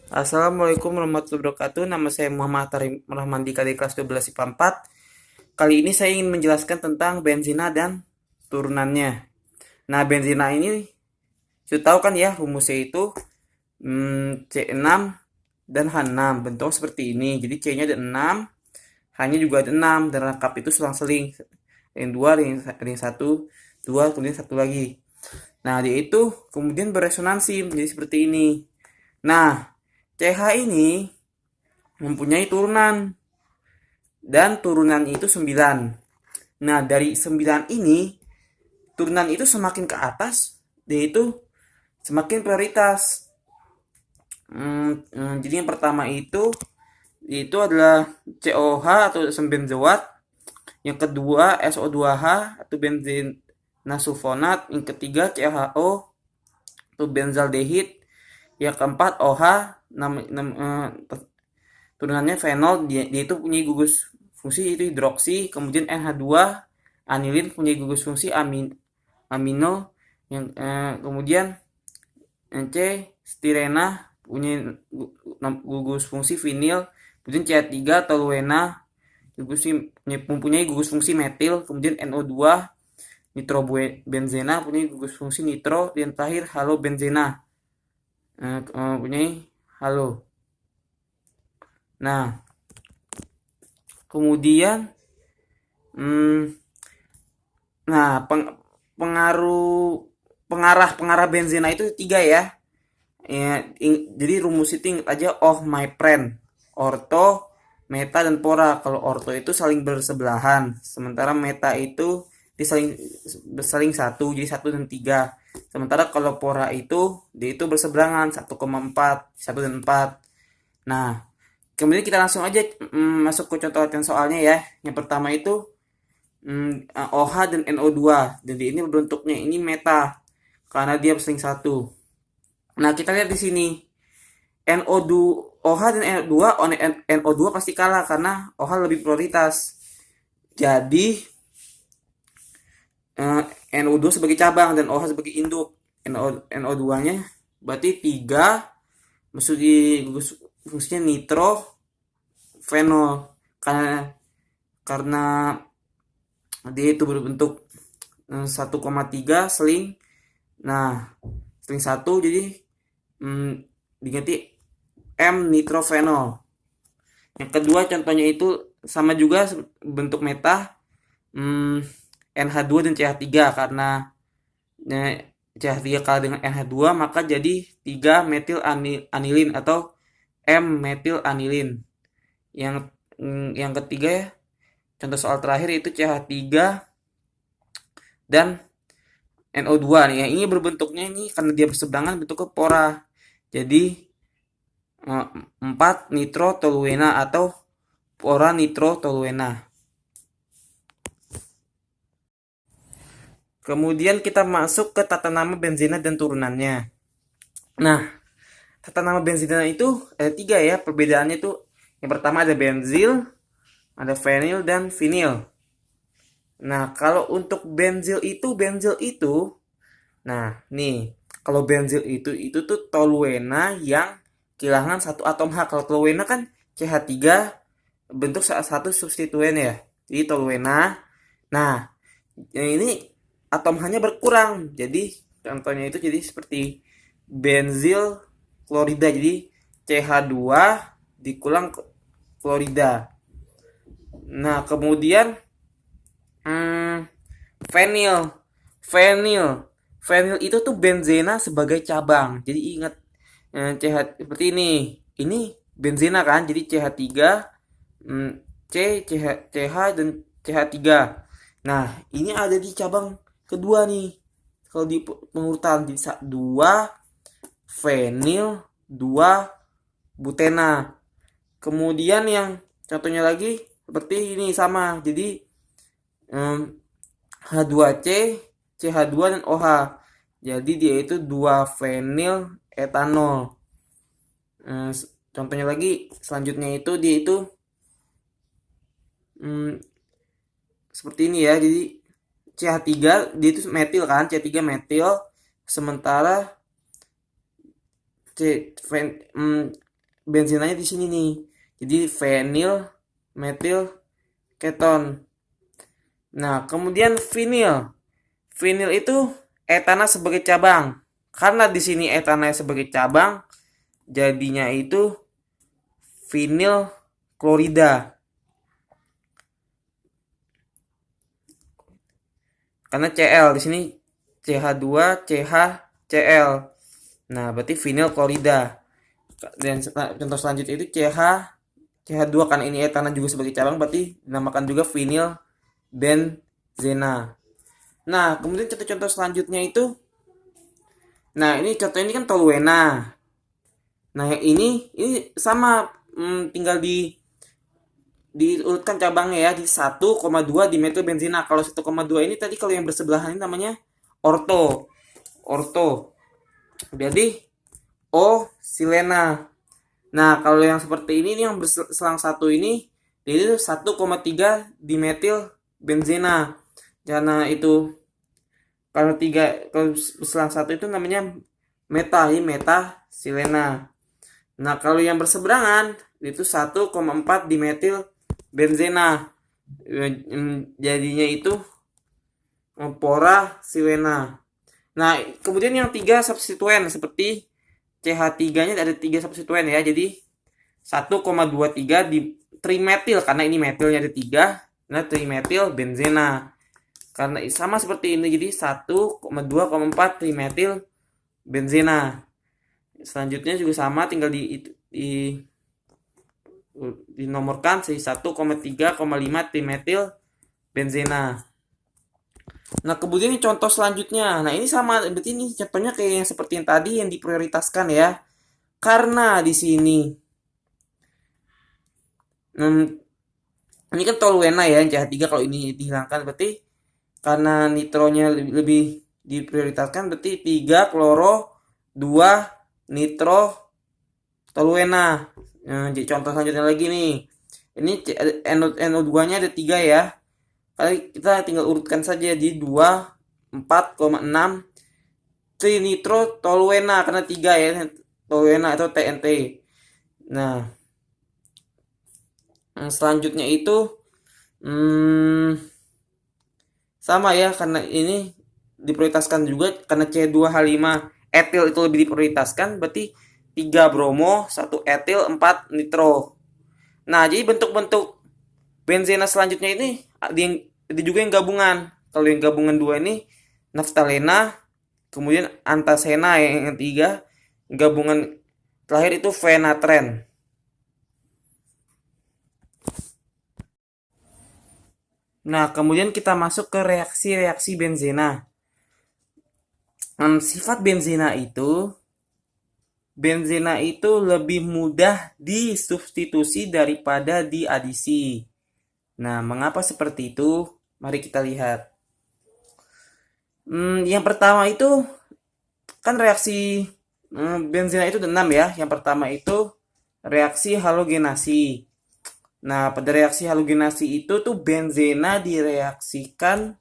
Assalamualaikum warahmatullahi wabarakatuh. Nama saya Muhammad Tarim Rahmandika dari kelas 12 IPA 4. Kali ini saya ingin menjelaskan tentang benzina dan turunannya. Nah, benzina ini sudah tahu kan ya rumusnya itu C6 dan H6. Bentuknya seperti ini. Jadi C-nya ada 6, H-nya juga ada 6 dan lengkap itu selang-seling. Yang 2, yang 1, 2, kemudian satu lagi. Nah, dia itu kemudian beresonansi menjadi seperti ini. Nah, CH ini mempunyai turunan dan turunan itu 9. Nah, dari 9 ini turunan itu semakin ke atas yaitu semakin prioritas. Jadi yang pertama itu adalah COH atau asam benzoat, yang kedua SO2H atau benzin nasulfonat, yang ketiga CHO atau benzaldehid, yang keempat OH turunannya fenol, dia itu punya gugus fungsi itu hidroksi, kemudian NH2 anilin punya gugus fungsi amino, yang kemudian C stirena punya gugus fungsi vinil, kemudian CH3 toluena mempunyai gugus fungsi metil, kemudian NO2 nitrobenzena punya gugus fungsi nitro, dan terakhir halobenzena punya halo. Nah, kemudian hmm, nah pengaruh pengarah benzena itu tiga ya. Jadi rumus itu ingat aja, oh my friend, orto, meta, dan pora. Kalau orto itu saling bersebelahan, sementara meta itu disaling bersaling satu, jadi 1 dan 3. Sementara kalau pora itu dia itu berseberangan 1,4, 1 dan 4. Nah, kemudian kita langsung aja masuk ke contoh latihan soalnya ya. Yang pertama itu OH dan NO2. Jadi ini bentuknya ini meta karena dia bersaling satu. Nah, kita lihat di sini. NO2 OH dan NO2, NO2 pasti kalah karena OH lebih prioritas. Jadi NO2 sebagai cabang dan OH sebagai induk. NO2-nya berarti 3 masuk di gugus fungsinya nitro fenol karena dia itu berbentuk 1,3 seling. Nah, seling 1 jadi diganti M nitrofenol. Yang kedua contohnya itu sama juga bentuk meta, NH2 dan CH3, karena CH3 kalah dengan NH2 maka jadi 3 metil anilin atau M metil anilin. Yang ketiga ya, contoh soal terakhir itu CH3 dan NO2 nih. Yang ini berbentuknya ini karena dia berseberangan bentuknya pora. Jadi 4 nitrotoluena atau pora nitrotoluena. Kemudian kita masuk ke tata nama benzina dan turunannya. Nah, tata nama benzina itu ada 3 ya. Perbedaannya itu yang pertama ada benzil, ada fenil, dan vinil. Nah, kalau untuk benzil itu, nah nih, kalau benzil itu tuh toluena yang kehilangan satu atom H. Kalau toluena kan CH3 bentuk salah satu substituen ya. Jadi toluena. Nah, ini atom H-nya berkurang. Jadi contohnya itu jadi seperti benzil klorida. Jadi CH2 dikulang klorida. Nah, kemudian fenil. Fenil. Fenil itu tuh benzena sebagai cabang. Jadi ingat CH seperti ini. Ini benzena kan. Jadi CH3, CH dan CH3. Nah, ini ada di cabang kedua nih. Kalau di pengurutan di 2 fenil, 2 butena. Kemudian yang contohnya lagi seperti ini sama. Jadi H2C, CH2 dan OH. Jadi dia itu 2 fenil etanol. Contohnya lagi selanjutnya itu dia itu seperti ini ya. Jadi CH3 dia itu metil kan, CH3 metil, sementara benzinanya di sini nih. Jadi vinyl metil keton. Nah, kemudian vinil. Vinil itu etana sebagai cabang. Karena di sini etana sebagai cabang, jadinya itu vinil klorida. Karena Cl di sini CH2, CH, Cl. Nah, berarti vinil klorida. Dan contoh selanjutnya itu CH2 karena ini etana juga sebagai cabang berarti dinamakan juga vinil benzena. Nah, kemudian contoh-contoh selanjutnya itu, nah ini contoh ini kan toluena. Nah, yang ini sama, tinggal diurutkan cabangnya ya di 1,2 dimetilbenzena. Kalau 1,2 ini tadi kalau yang bersebelahan ini namanya orto. Orto. Jadi O silena. Nah, kalau yang seperti ini yang berselang satu ini jadi 1,3 dimetil benzena. Kalau berselang satu itu namanya meta silena. Nah, kalau yang berseberangan itu 1,4 dimetil benzena. Jadinya itu pora silena. Nah, kemudian yang 3 substituen seperti CH3-nya ada 3 substituen ya. Jadi 1,23 di trimetil karena ini metilnya ada 3. Nah, trimetil benzena. Karena sama seperti ini jadi 1,2,4 trimetil benzena. Selanjutnya juga sama tinggal dinomorkan 1,3,5 trimetil benzena. Nah, kemudian ini contoh selanjutnya. Nah, ini sama berarti ini contohnya kayak yang seperti yang tadi yang diprioritaskan ya. Karena di sini ini kan toluena ya, yang CH3 kalau ini dihilangkan berarti karena nitronya lebih diprioritaskan berarti 3 kloro 2 nitro toluena. Nah, jadi contoh selanjutnya lagi nih. Ini NO2-nya ada 3 ya. Kali kita tinggal urutkan saja di 2 4,6 trinitro toluena karena 3 ya toluena atau TNT. Nah, selanjutnya itu sama ya karena ini diprioritaskan juga karena C2H5 etil itu lebih diprioritaskan berarti 3 bromo 1 etil 4 nitro. Nah, jadi bentuk-bentuk benzena selanjutnya ini ada juga yang gabungan. Kalau yang gabungan 2 ini naftalena, kemudian antasena yang 3, gabungan terakhir itu fenatren. Nah, kemudian kita masuk ke reaksi-reaksi benzena. Sifat benzena itu lebih mudah disubstitusi daripada diadisi. Nah, mengapa seperti itu? Mari kita lihat. Yang pertama itu kan reaksi benzena itu ada 6 ya. Yang pertama itu reaksi halogenasi. Nah, pada reaksi halogenasi itu tuh benzena direaksikan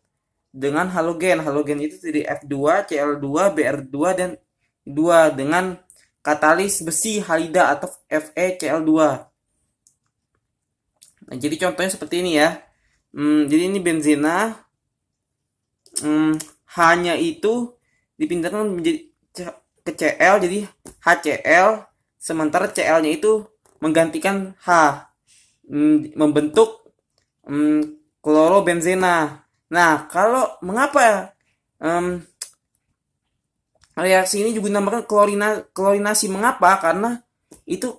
dengan halogen. Halogen itu dari F2, Cl2, Br2 dan 2 dengan katalis besi halida atau FeCl2. Nah, jadi contohnya seperti ini ya. Jadi ini benzena H-nya itu dipindahkan menjadi ke Cl jadi HCl, sementara Cl-nya itu menggantikan H, membentuk klorobenzena. Nah, kalau mengapa reaksi ini juga dinamakan klorinasi? Mengapa? Karena itu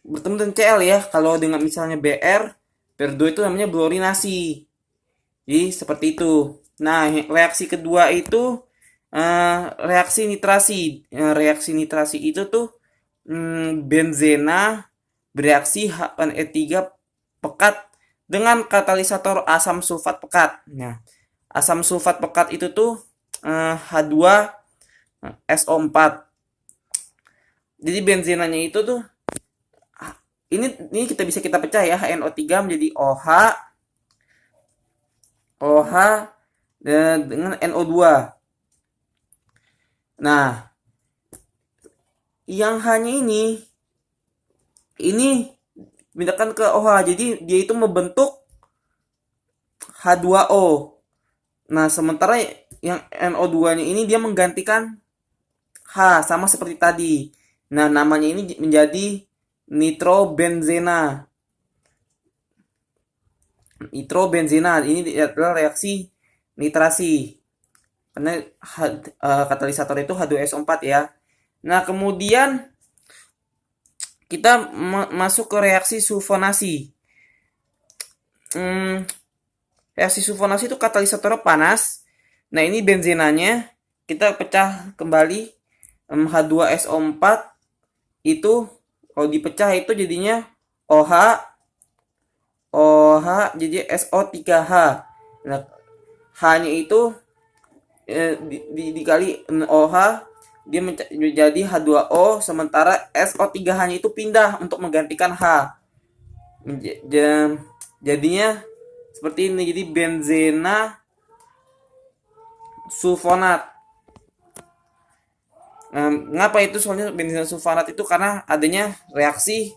bertemu dengan Cl ya. Kalau dengan misalnya Br2 itu namanya bluorinasi. Jadi seperti itu. Nah, reaksi kedua itu reaksi nitrasi. Reaksi nitrasi itu tuh benzena bereaksi H1E3 pekat dengan katalisator asam sulfat pekat. Nah, asam sulfat pekat itu tuh H2SO4. Jadi benzenanya itu tuh ini kita pecah ya, HNO3 menjadi OH dengan NO2. Nah, yang hanya ini ini pindahkan ke OH. Jadi dia itu membentuk H2O. Nah, sementara yang NO2-nya ini dia menggantikan H sama seperti tadi. Nah, namanya ini menjadi nitrobenzena. Nitrobenzena ini adalah reaksi nitrasi. Karena katalisator itu H2SO4 ya. Nah, kemudian kita masuk ke reaksi sulfonasi. Reaksi sulfonasi itu katalisatornya panas. Nah, ini benzenanya kita pecah kembali, H2SO4 itu kalau dipecah itu jadinya OH, jadi SO3H. Nah, H-nya itu dikali OH dia menjadi H2O, sementara SO3H-nya itu pindah untuk menggantikan H. Jadinya seperti ini, jadi benzena sulfonat. Mengapa itu? Soalnya benzena sulfonat itu karena adanya reaksi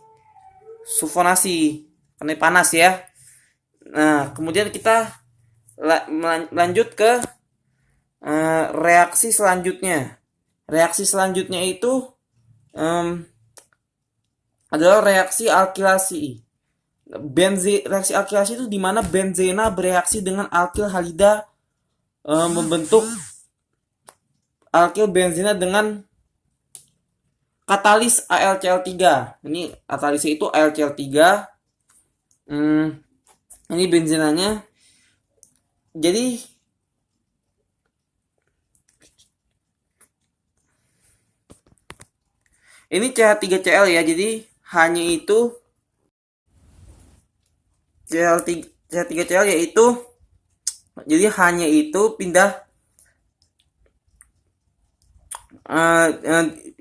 sulfonasi karena panas ya. Nah, kemudian kita lanjut ke reaksi selanjutnya. Reaksi selanjutnya itu adalah reaksi alkilasi. Reaksi alkilasi itu dimana benzena bereaksi dengan alkil halida, membentuk alkil benzena dengan katalis AlCl3. Ini katalisnya itu AlCl3. Ini benzenanya. Jadi ini CH3Cl ya. Jadi hanya itu CH3Cl yaitu, jadi hanya itu pindah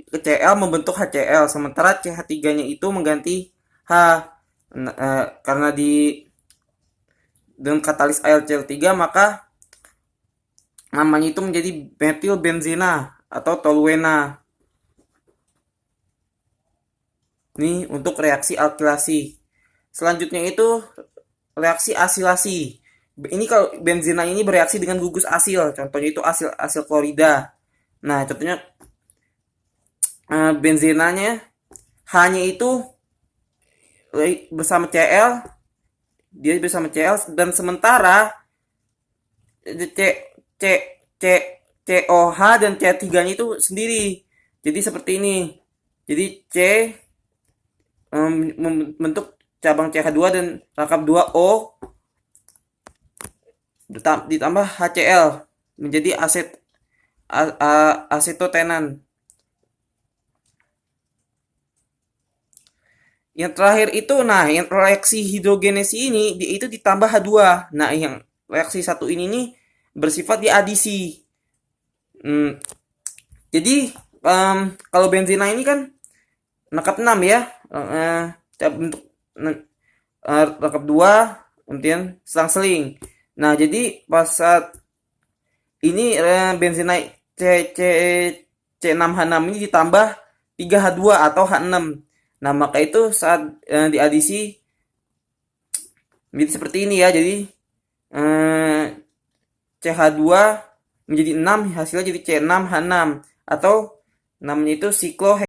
ke Cl membentuk HCl, sementara CH3-nya itu mengganti H. Karena dengan katalis AlCl3 maka namanya itu menjadi metilbenzena atau toluena. Ini untuk reaksi alkilasi. Selanjutnya itu reaksi asilasi. Ini kalau benzena ini bereaksi dengan gugus asil, contohnya itu asil klorida. Nah, contohnya benzenanya H-nya itu bersama Cl, dia bersama Cl, dan sementara COH dan C3-nya itu sendiri. Jadi seperti ini. Jadi C membentuk cabang CH2 dan rangkap 2O ditambah HCl menjadi asetotenan. Yang terakhir itu, nah yang reaksi hidrogenesi ini itu ditambah H2. Nah, yang reaksi satu ini nih bersifat diadisi. Jadi kalau benzena ini kan rangkap 6 ya. Bentuk rangkap 2 kemudian selang-seling. Nah, jadi pas saat ini benzena C6H6 ini ditambah 3H2 atau H6. Nah, maka itu saat diadisi menjadi seperti ini ya. Jadi CH2 menjadi 6, hasilnya jadi C6H6 atau namanya itu siklohexane.